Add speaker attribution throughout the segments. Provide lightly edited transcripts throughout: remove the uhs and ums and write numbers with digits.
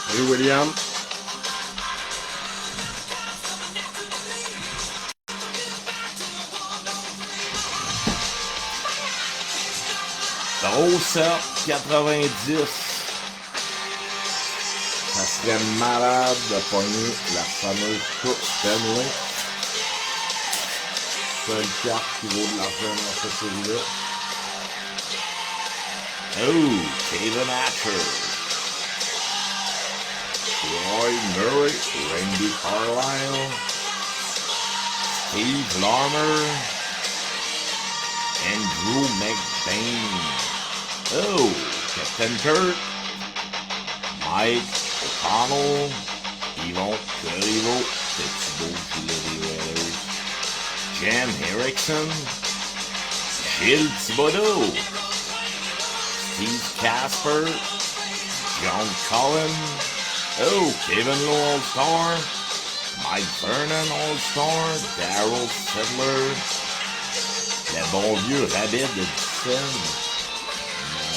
Speaker 1: Salut William.
Speaker 2: Grosse 90.
Speaker 1: Ça serait malade de pogner la fameuse Coupe Stanley. Seule carte qui vaut de l'argent dans cette série-là.
Speaker 2: Oh, Kevin Hatcher.
Speaker 1: Roy Murray, Randy Carlyle,
Speaker 2: Steve Larmer. Andrew McBain. Oh, Captain Kirk. Mike O'Connell. Yvon Cherivo. Petit beau gilet des Whalers. Jen Erickson. Gilles Thibodeau. Steve Casper. John Cullen. Oh, Kevin Lowe All-Star. Mike Vernon All-Star. Daryl Fiddler. Le bon vieux Rabid de Dixon.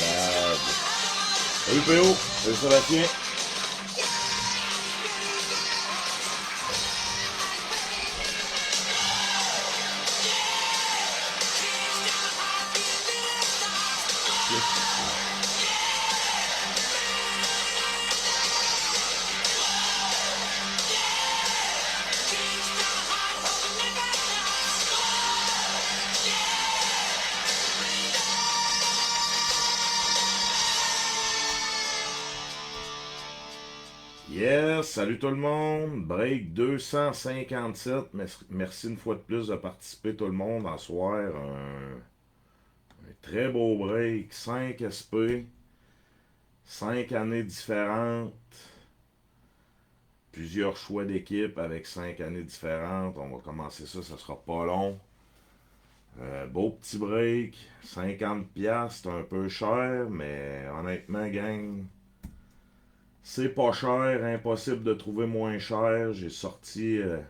Speaker 1: malade. Salut PO, salut Sébastien. Yes, salut tout le monde. Break 257. Merci une fois de plus de participer tout le monde en soir. Un très beau break. 5 SP. 5 années différentes. Plusieurs choix d'équipe avec 5 années différentes. On va commencer ça, ça sera pas long. Beau petit break. 50$, c'est un peu cher, mais honnêtement, gang, c'est pas cher, impossible de trouver moins cher. J'ai sorti une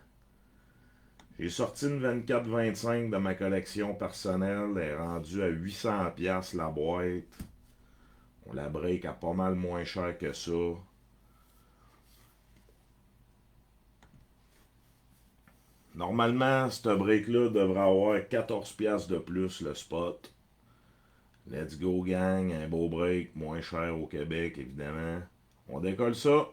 Speaker 1: 24-25 de ma collection personnelle. Elle est rendue à 800$ la boîte. On la break à pas mal moins cher que ça. Normalement, ce break-là devrait avoir 14$ de plus le spot. Let's go gang, un beau break, moins cher au Québec évidemment. On décolle ça.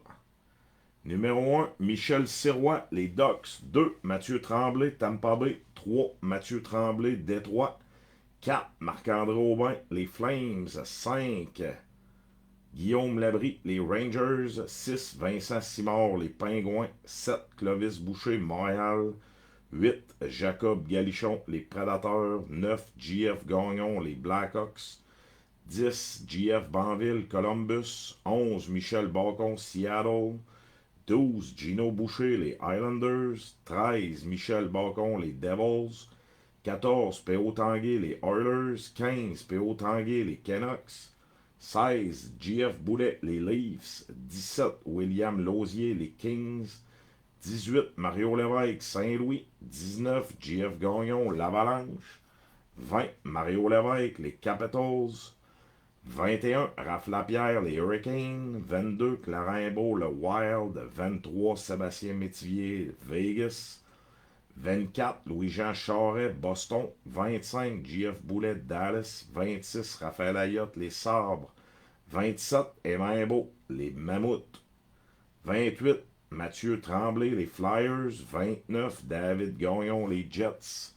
Speaker 1: Numéro 1, Michel Sirois, les Ducks. 2, Mathieu Tremblay, Tampa Bay. 3, Mathieu Tremblay, Détroit. 4, Marc-André Aubin, les Flames. 5, Guillaume Labrie, les Rangers. 6, Vincent Simard, les Pingouins. 7, Clovis Boucher, Montréal. 8, Jacob Galichon, les Prédateurs. 9, JF Gagnon, les Blackhawks. 10, JF Banville, Columbus. 11, Michel Bacon, Seattle. 12, Gino Boucher, les Islanders. 13, Michel Bacon, les Devils. 14, P.O. Tanguay, les Oilers. 15, P.O. Tanguay, les Canucks. 16, J.F. Boulet, les Leafs. 17, William Lausier, les Kings. 18, Mario Lévesque, Saint-Louis. 19, J.F. Gagnon, l'Avalanche. 20, Mario Lévesque, les Capitals. 21, Raph Lapierre, les Hurricanes. 22, Clarin Beau, le Wild. 23, Sébastien Métivier, Vegas. 24, Louis-Jean Charret, Boston. 25, JF Boulet, Dallas. 26, Raphaël Ayotte, les Sabres. 27, Emma Beau, les Mammouths. 28, Mathieu Tremblay, les Flyers. 29, David Gagnon, les Jets.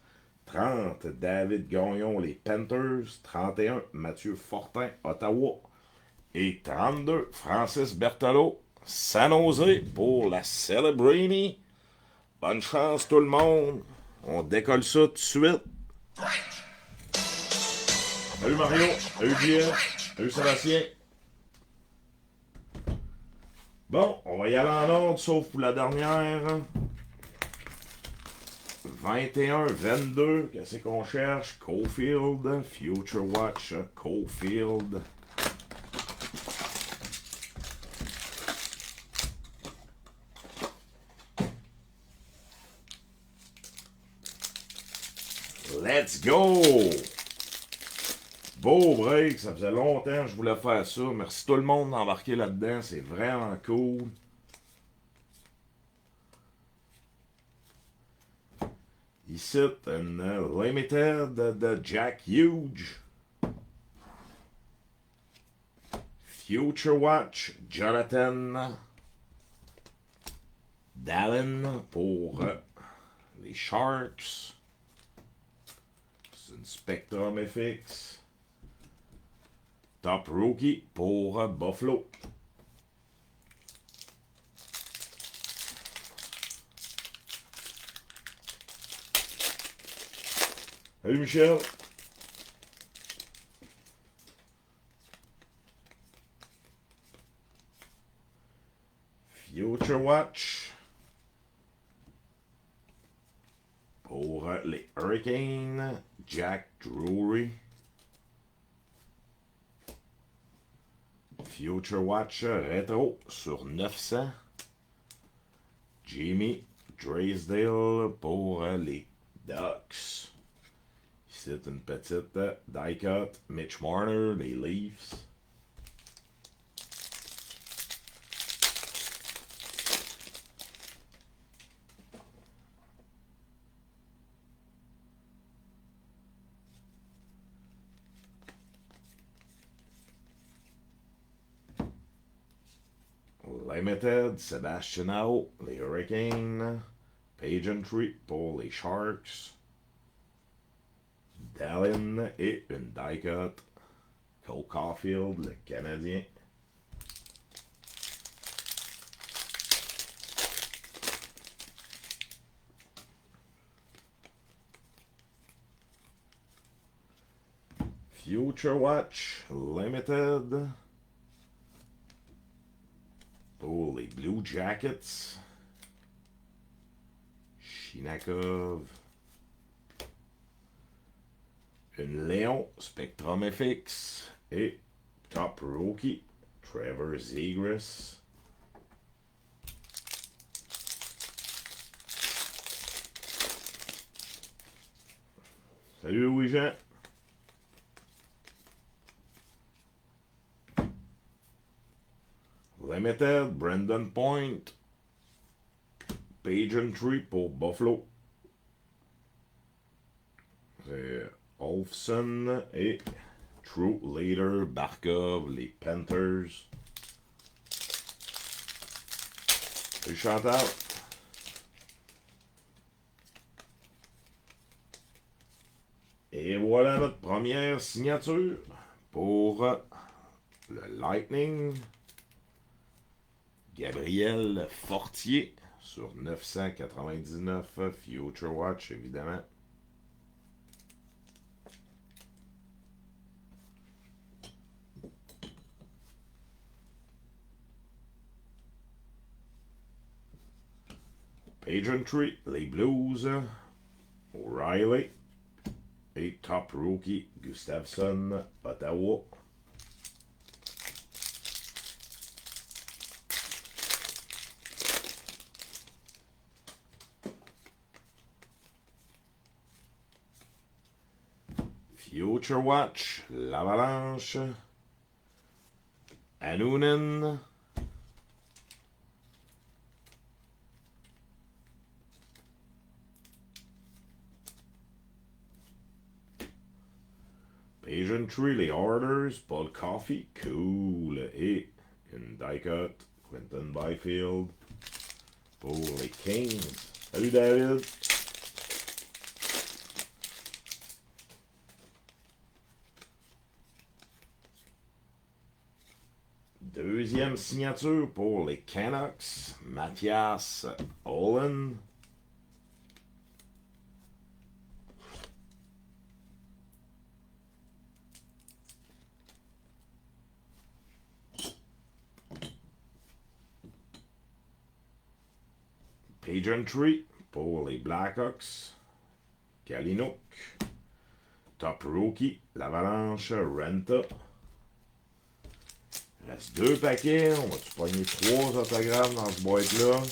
Speaker 1: 30, David Gagnon, les Panthers. 31, Mathieu Fortin, Ottawa. Et 32, Francis Berthelot, San Jose pour la Celebrini. Bonne chance tout le monde. On décolle ça tout de suite. Salut Mario, salut JF, salut Sébastien. Bon, on va y aller en ordre, sauf pour la dernière. 21-22, qu'est-ce qu'on cherche? Caulfield, Future Watch, Caulfield. Let's go! Beau break, ça faisait longtemps que je voulais faire ça. Merci tout le monde d'embarquer là-dedans, c'est vraiment cool. Ici, une limited de Jack Huge. Future Watch, Jonathan Dallin pour les Sharks. C'est une Spectrum FX. Top Rookie pour Buffalo. Salut Michel. Future Watch pour les Hurricanes, Jack Drury. Future Watch rétro sur 900. Jimmy Drysdale pour les Ducks. Ici, une petite die cut. Mitch Marner, les Leafs. Limited, Sebastian Aho, les Hurricanes. Pageantry pour les Sharks. Dallin et une die cut. Cole Caulfield, le Canadien. Future Watch Limited pour les Blue Jackets. Shinakov. Une Léon Spectrum FX et Top Rookie Trevor Zegras. Salut Louis-Jean. Limited, Brandon Point. Pageantry pour Buffalo. C'est Olfson et True Leader Barkov, les Panthers. Salut Chantal. Et voilà notre première signature pour le Lightning. Gabriel Fortier sur 999 Future Watch, évidemment. Pageantry, les Blues, O'Reilly et Top Rookie Gustafsson, Ottawa. Future Watch, l'Avalanche, Annunen, Pageantry, les Orders, Paul Coffey, cool, et une die cut, Quentin Byfield pour les Kings. Salut David! Deuxième signature pour les Canucks, Mathias Olin. Pageantry pour les Blackhawks, Kalinook. Top Rookie, l'Avalanche, Renta. Il reste 2 paquets. On va-tu pogner 3 autographes dans ce boîte-là?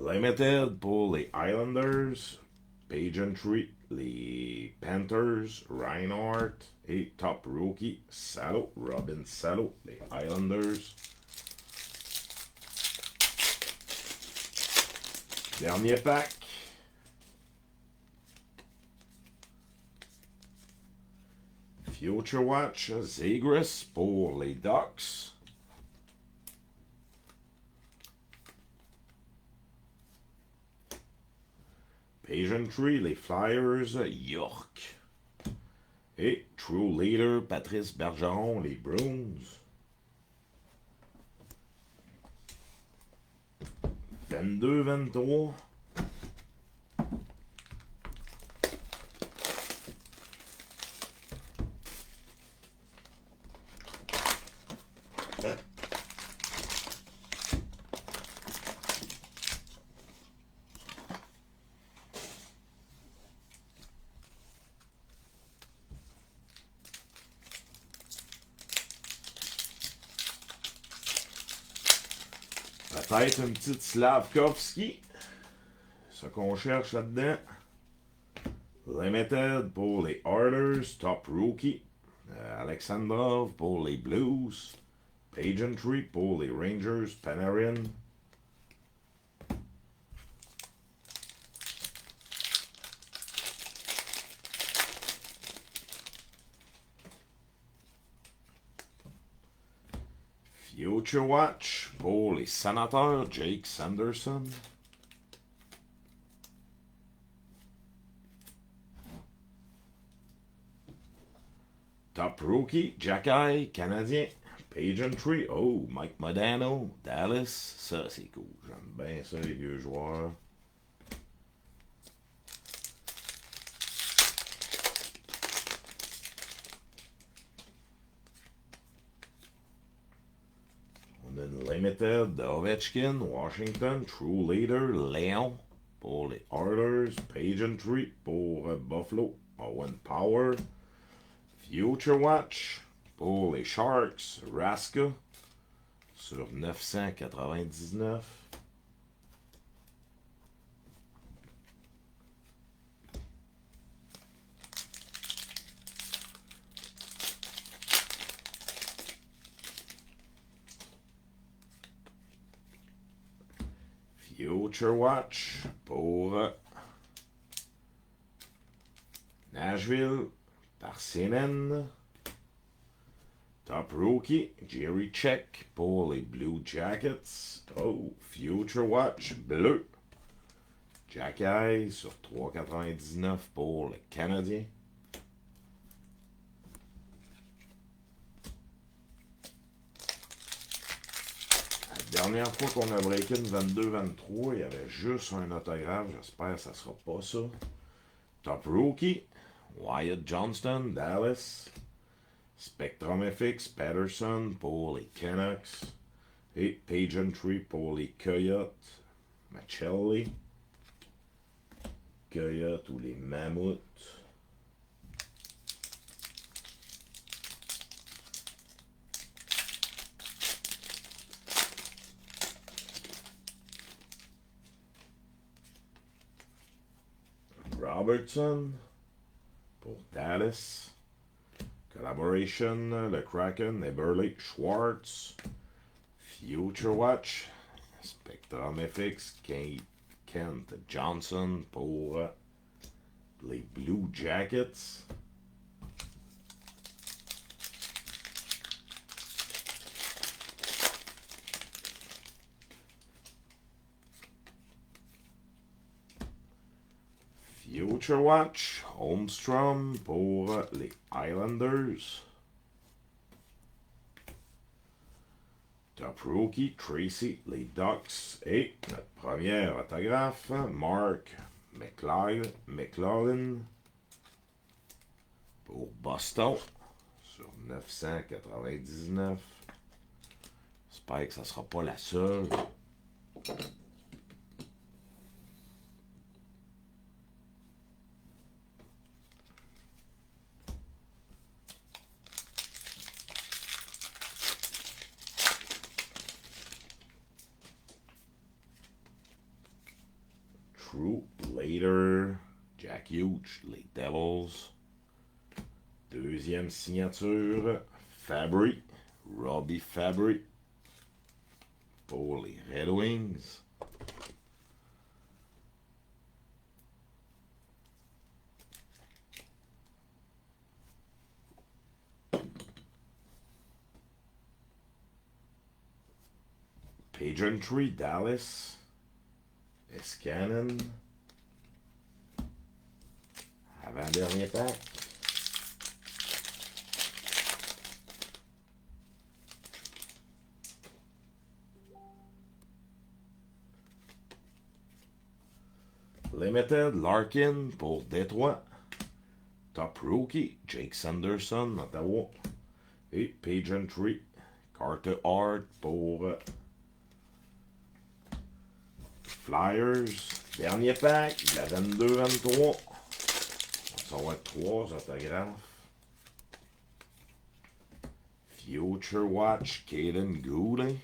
Speaker 1: Limited pour les Islanders, Pageantry, les Panthers, Reinhardt et Top Rookie, Salo, Robin Salo, les Islanders. Dernier pack. Future Watch, Zegras pour les Ducks. Pageantry, les Flyers, York. Et True Leader, Patrice Bergeron, les Bruins. 22-23. Peut-être une petite Slavkovski. Ce qu'on cherche là-dedans. Limited pour les Oilers, Top Rookie. Alexandrov pour les Blues. Pageantry pour les Rangers, Panarin. Future Watch pour les Sénateurs, Jake Sanderson. Top Rookie, Jacky, Canadien. Pageantry, oh, Mike Modano, Dallas. Ça, c'est cool. J'aime bien ça, les vieux joueurs. On a une Limited de Ovechkin, Washington, True Leader, Léon pour les Oilers, Pageantry pour Buffalo, Owen Power, Future Watch pour les Sharks, Raska sur 999. Future Watch pour Nashville, Parsemen. Top Rookie, Jerry Check pour les Blue Jackets. Oh, Future Watch bleu. Jacky sur 3,99 pour les Canadiens. La dernière fois qu'on a breaké une 22-23, il y avait juste un autographe. J'espère que ça sera pas ça. Top Rookie, Wyatt Johnston, Dallas. Spectrum FX, Patterson pour les Canucks. Et Pageantry pour les Coyotes. Machelli. Coyotes ou les Mammouths. Robertson pour Dallas. Collaboration, le Kraken, Eberle, Schwartz. Future Watch, Spectrum FX, Kent Johnson pour les Blue Jackets. Future Watch, Holmstrom pour les Islanders. Top Rookie, Tracy, les Ducks. Et notre premier autographe, Mark McLaughlin pour Boston sur 999. J'espère que ça ne sera pas la seule. Troop Later, Jack Hughes, les Devils. Deuxième signature, Fabry, Robbie Fabry, pour les Red Wings. Pageantry, Dallas, Escannon, avant-dernier pack. Limited, Larkin pour Détroit. Top Rookie, Jake Sanderson, Ottawa. Et Pageantry, Carter Hart pour Flyers. Dernier pack, la 22-23. Ça va être 3 autographes. Future Watch, Caden Goulet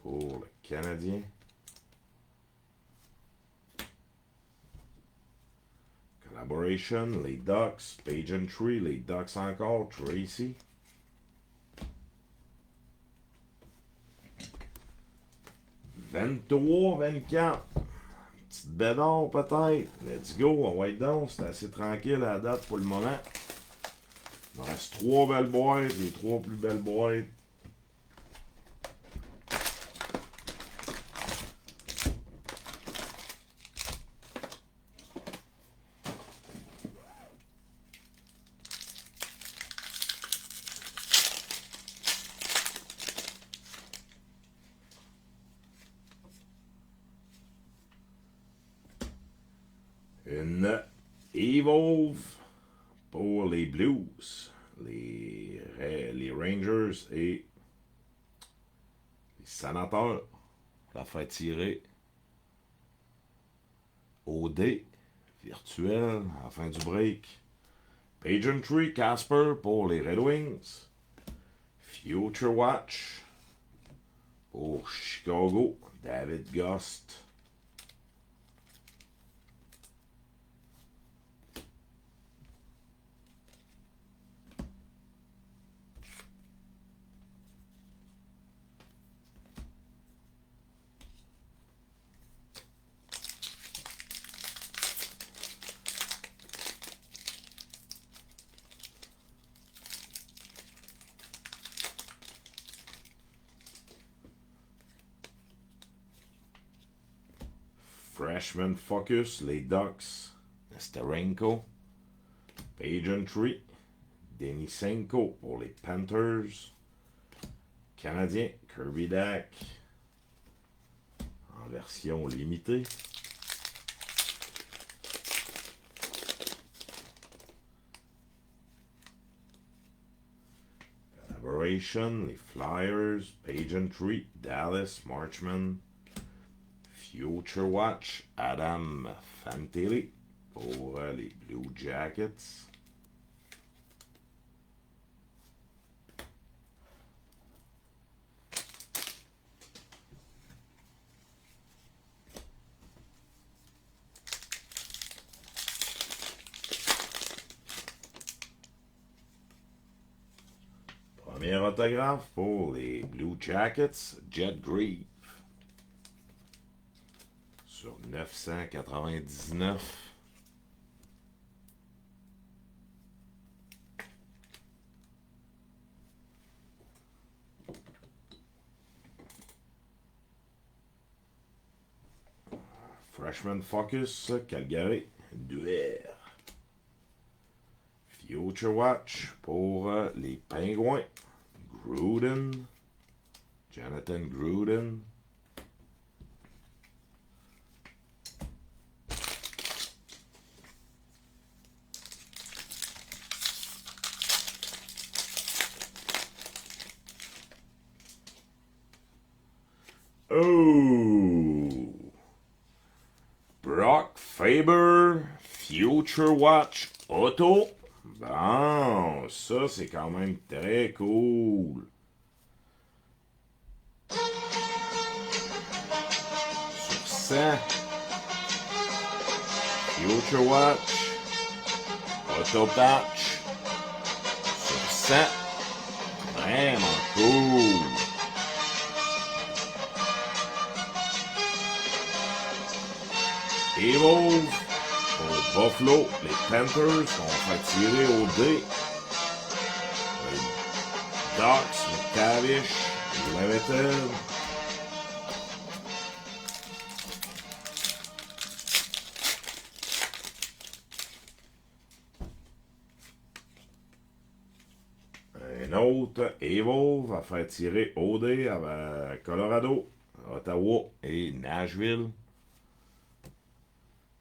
Speaker 1: pour le Canadien. Collaboration, les Ducks, Pageantry, les Ducks encore, Tracy. « 23-24. Petite bédard peut-être. Let's go, on va être donc. C'est assez tranquille à la date pour le moment. Il me reste 3 belles boîtes, les 3 plus belles boîtes. Une Evolve pour les Blues, les Rangers et les Sénateurs. La fait tirer OD virtuel à la fin du break. Pageantry, Casper pour les Red Wings. Future Watch pour Chicago, David Gust. Freshman Focus, les Ducks, Nesterenko, Pageantry, Denisenko pour les Panthers, Canadien, Kirby Dack, en version limitée. Collaboration, les Flyers, Pageantry, Dallas, Marchman, Future Watch, Adam Fantilli pour les Blue Jackets. Premier autographe pour les Blue Jackets, Jet Grieve. Sur 999. Freshman Focus, Calgary, Duer. Future Watch pour les Pingouins, Gruden, Jonathan Gruden. Oh! Brock Faber, Future Watch Auto. Bon, ça c'est quand même très cool. Sur 100.
Speaker 2: Future Watch, Auto Patch, sur 100. Vraiment cool. Evolve, pour Buffalo, les Panthers vont faire tirer au dé. Les Ducks, McTavish, Limited. Un autre Evolve va faire tirer OD avec Colorado, Ottawa et Nashville.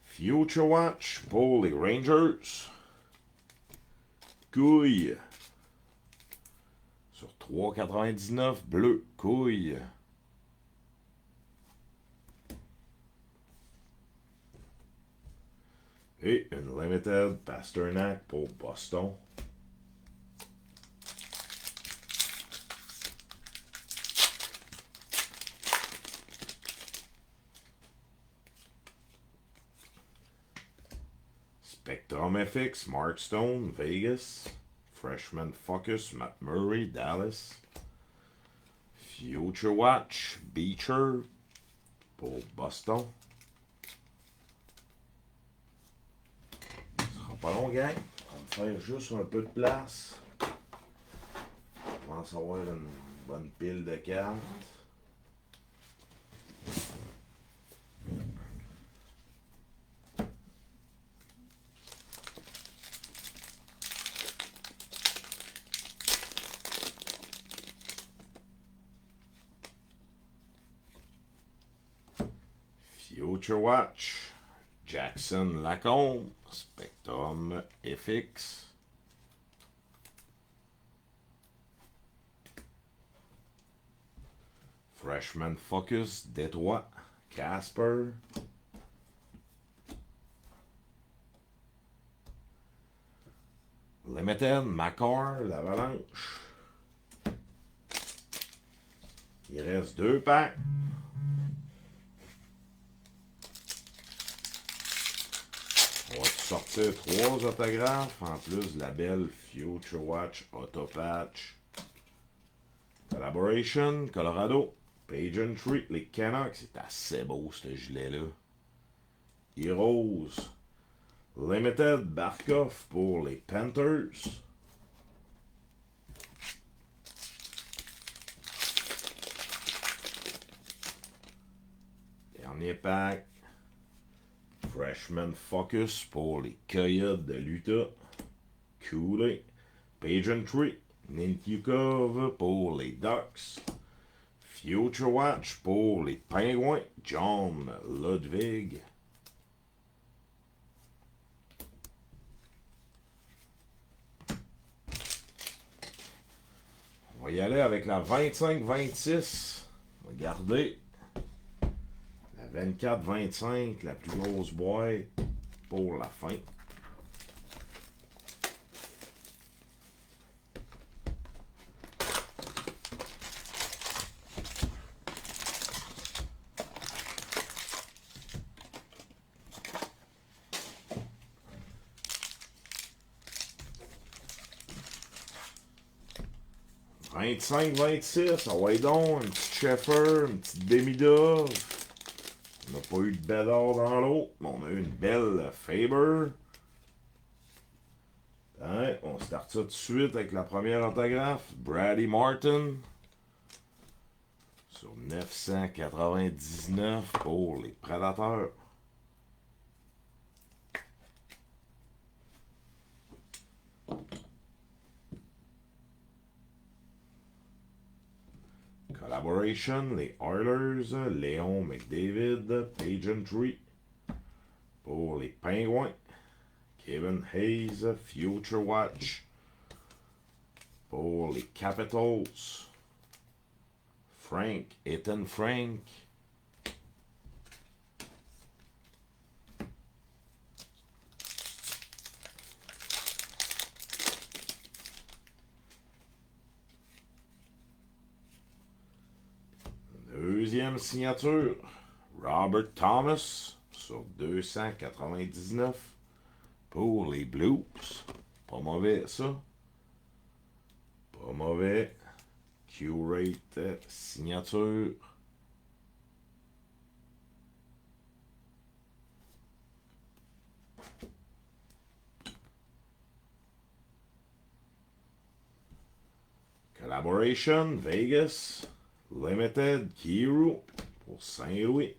Speaker 2: Future Watch pour les Rangers. Couille. Sur 3,99, bleu, couille. Et une Limited Pasternak pour Boston. Spectrum FX, Mark Stone, Vegas. Freshman Focus, Matt Murray, Dallas. Future Watch, Beecher pour Boston. Ça sera pas long, gang. On va me faire juste un peu de place. Je pense avoir une bonne pile de cartes. Future Watch, Jackson Lacombe, Spectrum FX. Freshman Focus, Détroit, Casper. Limited, Macor, l'Avalanche. Il reste 2 packs. On va sortir 3 autographes, en plus de la belle Future Watch Auto Patch. Collaboration, Colorado, Pageantry, les Canucks, c'est assez beau ce gilet-là. Heroes, Limited, Barkov pour les Panthers. Dernier pack. Freshman Focus pour les Coyotes de l'Utah. Cooley. Pageantry. Nintikov pour les Ducks. Future Watch pour les Pingouins. John Ludwig. On va y aller avec la 25-26. Regardez. 24-25, la plus grosse boîte pour la fin. « 25-26, ah ouais donc, un petit Sheffer, une petite Demidov. On n'a pas eu de Bédard dans l'eau, mais on a eu une belle Faber. Hein, on start ça tout de suite avec la première autographe. Brady Martin. Sur 999 pour les Prédateurs. Collaboration, les Oilers, Léon McDavid, Pageantry. Pour les Pingouins, Kevin Hayes, Future Watch. Pour les Capitals, Ethan Frank. Deuxième signature, Robert Thomas, sur 299 pour les Blues. Pas mauvais, ça. Pas mauvais. Curate signature. Collaboration, Vegas, Limited, Kiru pour Saint-Louis.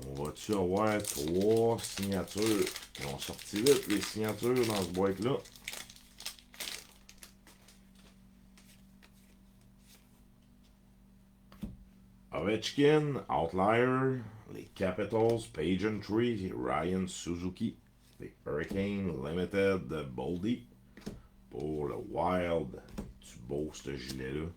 Speaker 2: On va-tu avoir 3 signatures? Ils ont sorti vite les signatures dans ce boîte-là. Ovechkin, Outlier, les Capitals, Pagentry, Ryan Suzuki, les Hurricane Limited, Boldy. Pour le Wild, tu beau ce gilet-là.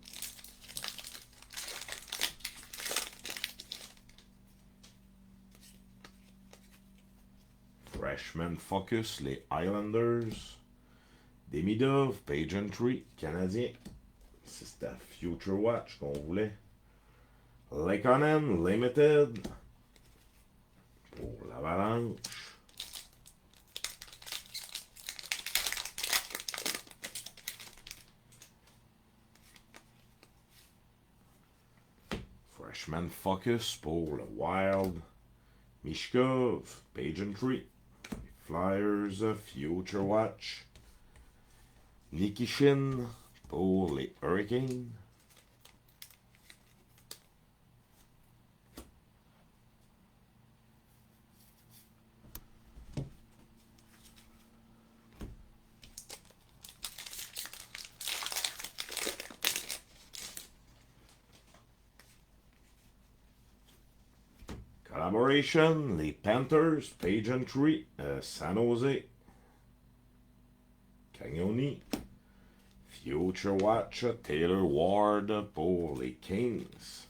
Speaker 2: Freshman Focus, les Islanders. Demidov, Pagentry, Canadien. C'est ta Future Watch qu'on voulait. Lekonen, Limited. Pour l'Avalanche. Freshman Focus pour le Wild. Mishkov, Pagentry. Flyers, Future Watch. Nikishin pour les Hurricanes. Collaboration, les Panthers, Pagentry, San Jose, Cagnoni, Future Watch, Taylor Ward pour les Kings.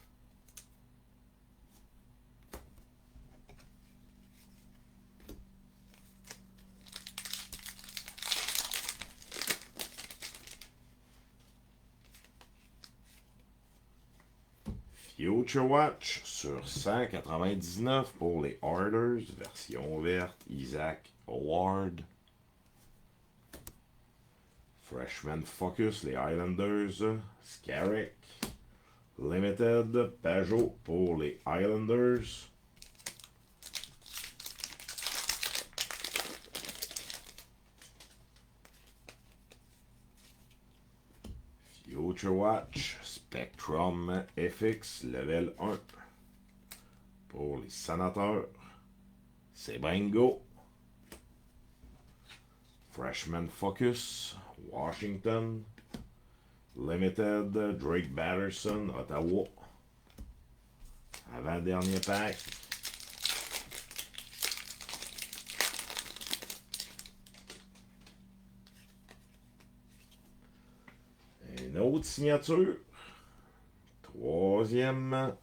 Speaker 2: Future Watch sur 199 pour les Oilers, version verte, Isaac Howard. Freshman Focus, les Islanders, Skarek. Limited, Pajot pour les Islanders. Future Watch, Spectrum FX, level 1. Pour les Sénateurs, c'est bingo. Freshman Focus, Washington. Limited, Drake Batterson, Ottawa. Avant-dernier pack. Une autre signature. Troisième.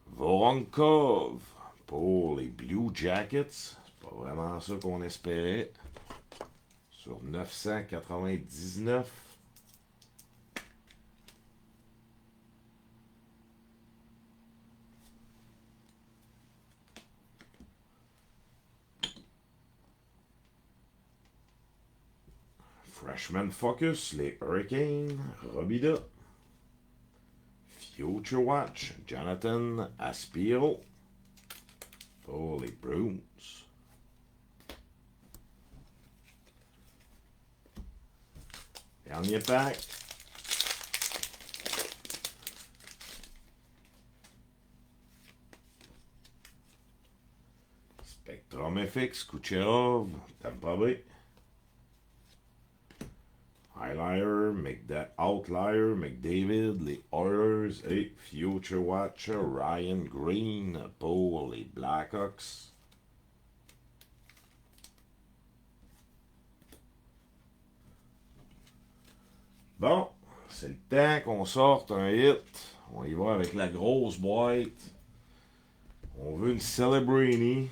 Speaker 2: Voronkov pour les Blue Jackets. C'est pas vraiment ça qu'on espérait. Sur 999. Freshman Focus, les Hurricanes, Robida. Future Watch, Jonathan Aspiro pour les Bruins. Dernier pack. Spectrum FX, Kucherov, Tampa Bay. Outlier, McDavid, les Oilers et Future Watch, Ryan Green pour les Blackhawks. Bon, c'est le temps qu'on sorte un hit. On y va avec la grosse boîte. On veut une Celebrini.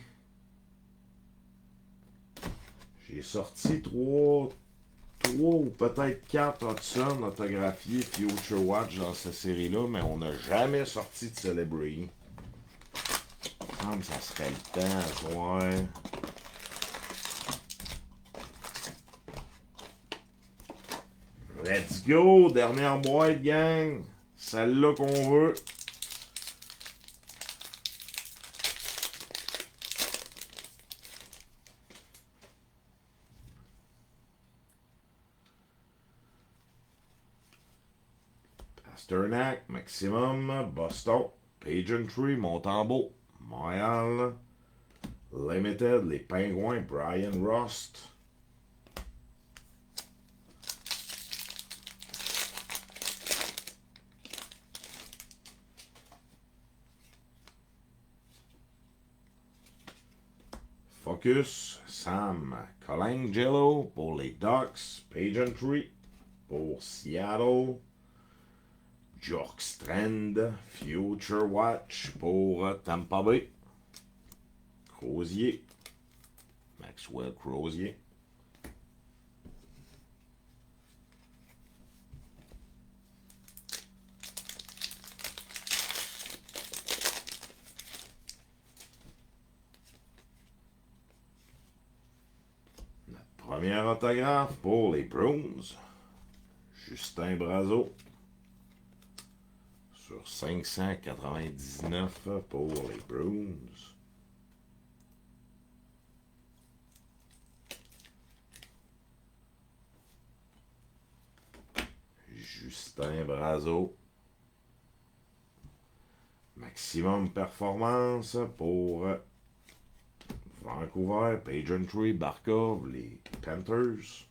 Speaker 2: J'ai sorti 3 ou peut-être 4 Hudson autographiés Future Watch dans cette série-là, mais on n'a jamais sorti de Celebrini. semble que ça serait le temps à soir. Let's go! Dernière boîte, gang! Celle-là qu'on veut. Pasternak, Maximum, Boston, Pageantry, Montembeault, Montréal, Limited, les Pingouins, Brian Rust. Focus, Sam Colangelo pour les Ducks, Pageantry pour Seattle, Bjorkstrand, Future Watch pour Tampa Bay, Crozier, Maxwell Crozier. Premier autographe pour les Bruins, Justin Brazeau. Sur 599 pour les Bruins. Justin Brazeau. Maximum performance pour Vancouver, Pageantry, Barkov, les Panthers.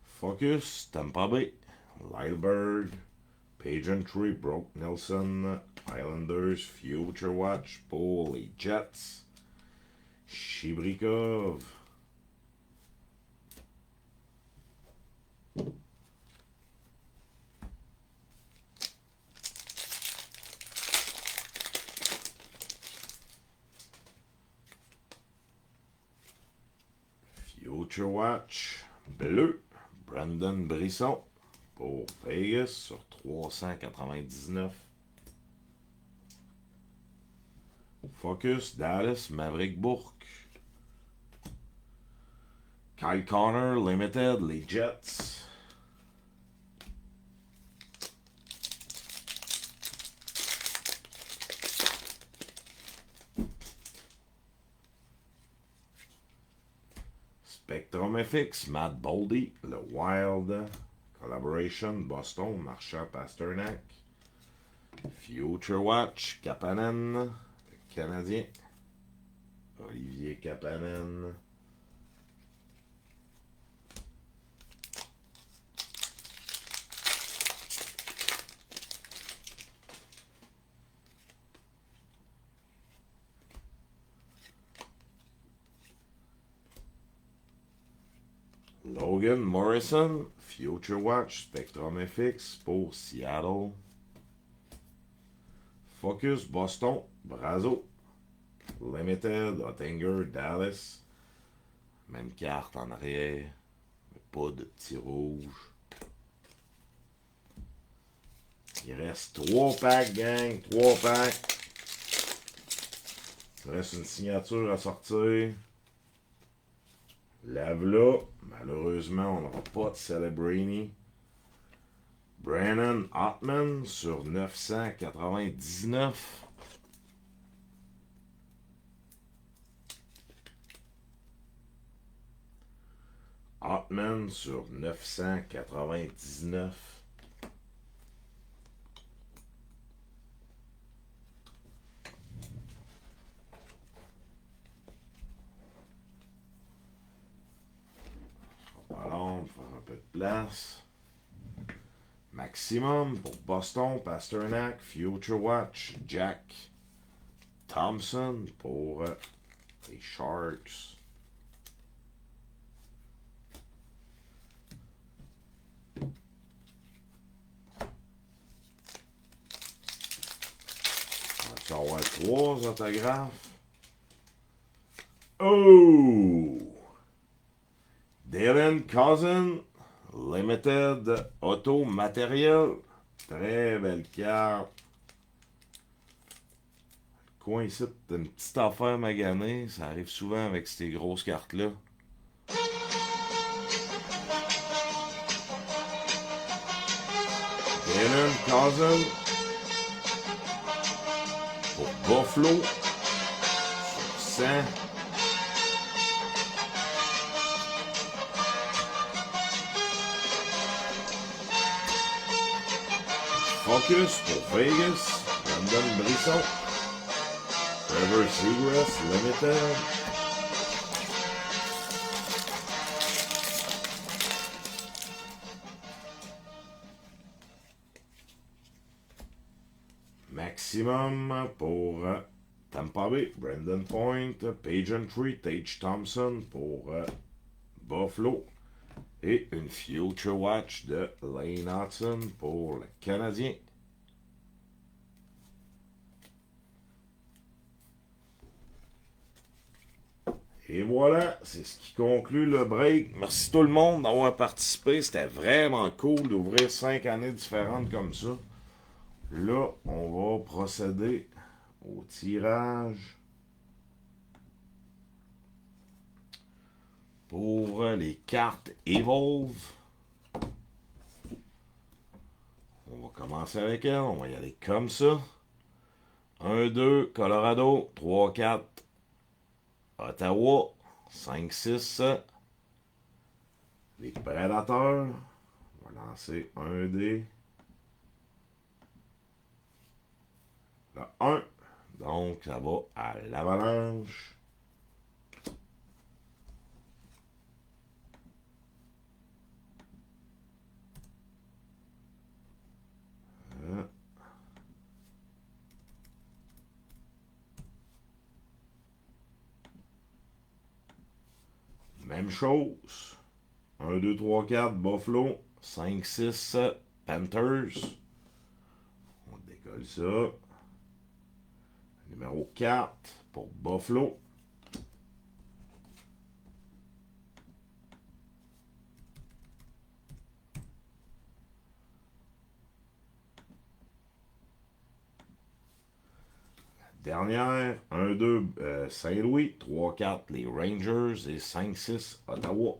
Speaker 2: Focus, Tampa Bay, Lylberg, Pageantry, Brock Nelson, Islanders, Future Watch pour les Jets, Chibrikov. Future Watch, bleu, Brandon Brisson pour Vegas sur 399. Focus, Dallas, Maverick Bourque. Kyle Connor, Limited, les Jets. Spectrum FX, Matt Boldy, le Wild, Collaboration, Boston, Marchand Pasternak, Future Watch, Kapanen, le Canadien, Olivier Kapanen. Logan Morrison, Future Watch, Spectrum FX pour Seattle. Focus, Boston, Brazeau. Limited, Ottinger, Dallas. Même carte en arrière. Pas de petit rouge. Il reste 3 packs, gang. 3 packs. Il reste une signature à sortir. Lave-là. Malheureusement, on n'aura pas de Celebrini. Brandon Hartman sur 999. Hartman sur 999. Alors, on va faire un peu de place. Maximum pour Boston, Pasternak, Future Watch, Jack Thompson pour les Sharks. On va avoir 3 autographes. Oh! Dylan Cousin, Limited Auto Matériel. Très belle carte. Coin ici, t'as une petite affaire maganée. Ça arrive souvent avec ces grosses cartes-là. Dylan Cousin pour Buffalo. 100. Focus pour Vegas. Brandon Brisson. Trevor Seagrass Limited. Maximum pour Tampa Bay, Brandon Point, Pageantry, Tage Thompson pour Buffalo et une Future Watch de Lane Hudson pour le Canadien. Et voilà, c'est ce qui conclut le break. Merci tout le monde d'avoir participé. C'était vraiment cool d'ouvrir 5 années différentes comme ça. Là, on va procéder au tirage pour les cartes Evolve. On va commencer avec elle. On va y aller comme ça. 1, 2, Colorado. 3, 4, Ottawa. 5, 6, les Prédateurs. On va lancer un dé. Le 1. Donc, ça va à l'Avalanche. Même chose. 1, 2, 3, 4, Buffalo. 5, 6, Panthers. On décolle ça. Numéro 4 pour Buffalo. Dernière, 1, 2, Saint-Louis, 3, 4, les Rangers et 5, 6, Ottawa.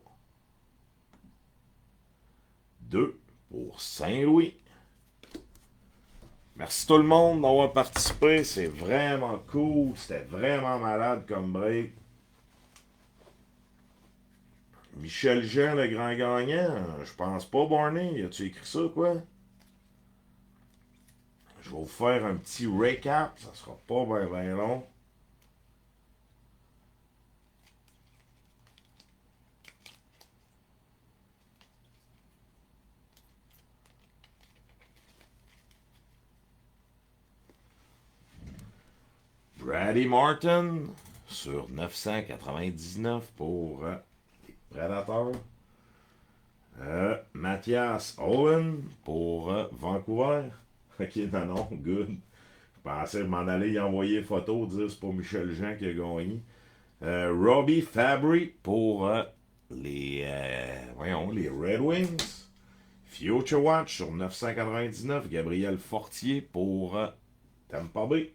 Speaker 2: 2 pour Saint-Louis. Merci tout le monde d'avoir participé, c'est vraiment cool, c'était vraiment malade comme break. Michel Jean, le grand gagnant, je pense pas, Barney, as-tu écrit ça, quoi? Je vais vous faire un petit recap, ça sera pas bien long. Brady Martin sur 999 pour les Prédateurs. Mathias Owen pour Vancouver. Ok, non, good. Je pensais m'en aller y envoyer photo, dire c'est pas Michel Jean qui a gagné. Robbie Fabry pour les Red Wings. Future Watch sur 999. Gabriel Fortier pour Tampa Bay.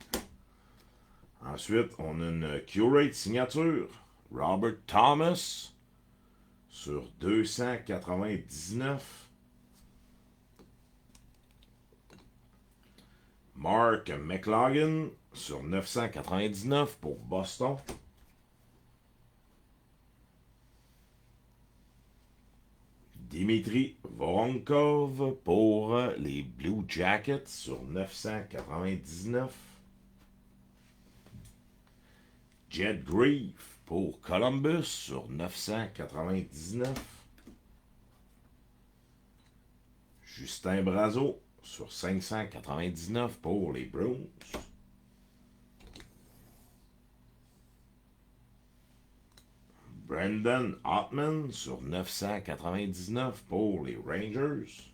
Speaker 2: Ensuite, on a une Curate signature. Robert Thomas sur 299. Mark McLaughlin sur 999 pour Boston. Dimitri Voronkov pour les Blue Jackets sur 999. Jet Grief pour Columbus sur 999. Justin Brazeau sur 599 pour les Bruins. Brandon Hartman sur 999 pour les Rangers.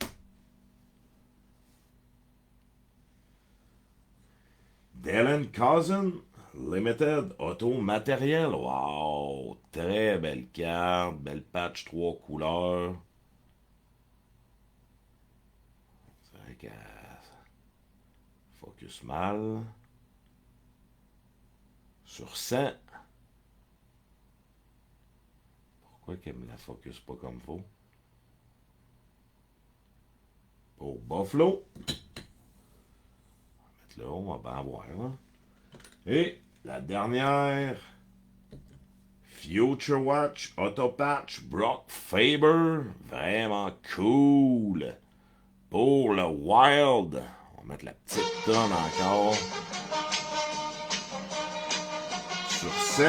Speaker 2: Dylan Cousin
Speaker 1: Limited Auto Matériel. Wow! Très belle carte. Belle patch 3 couleurs. C'est vrai qu'elle focus mal. Sur 100. Pourquoi qu'elle me la focus pas comme faut? Pour Buffalo. On va mettre là, on va bien voir. Là. Et la dernière. Future Watch Auto Patch Brock Faber. Vraiment cool. Pour le Wild. On va mettre la petite tonne encore. Sur 100.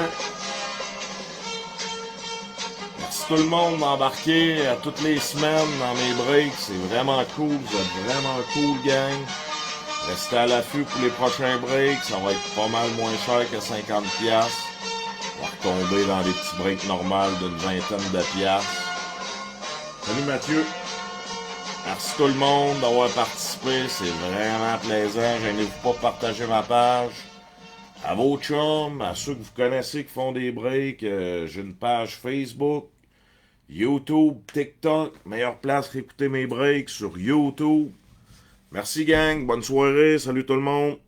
Speaker 1: Merci tout le monde d'embarquer à toutes les semaines dans mes breaks. C'est vraiment cool. Vous êtes vraiment cool, gang. Restez à l'affût pour les prochains breaks. Ça va être pas mal moins cher que 50$. On va retomber dans des petits breaks normales d'une vingtaine de piastres. Salut Mathieu. Merci tout le monde d'avoir participé. C'est vraiment plaisant. Gênez-vous pas de partager ma page. À vos chums, à ceux que vous connaissez qui font des breaks, j'ai une page Facebook, YouTube, TikTok. Meilleure place pour écouter mes breaks sur YouTube. Merci gang, bonne soirée, salut tout le monde.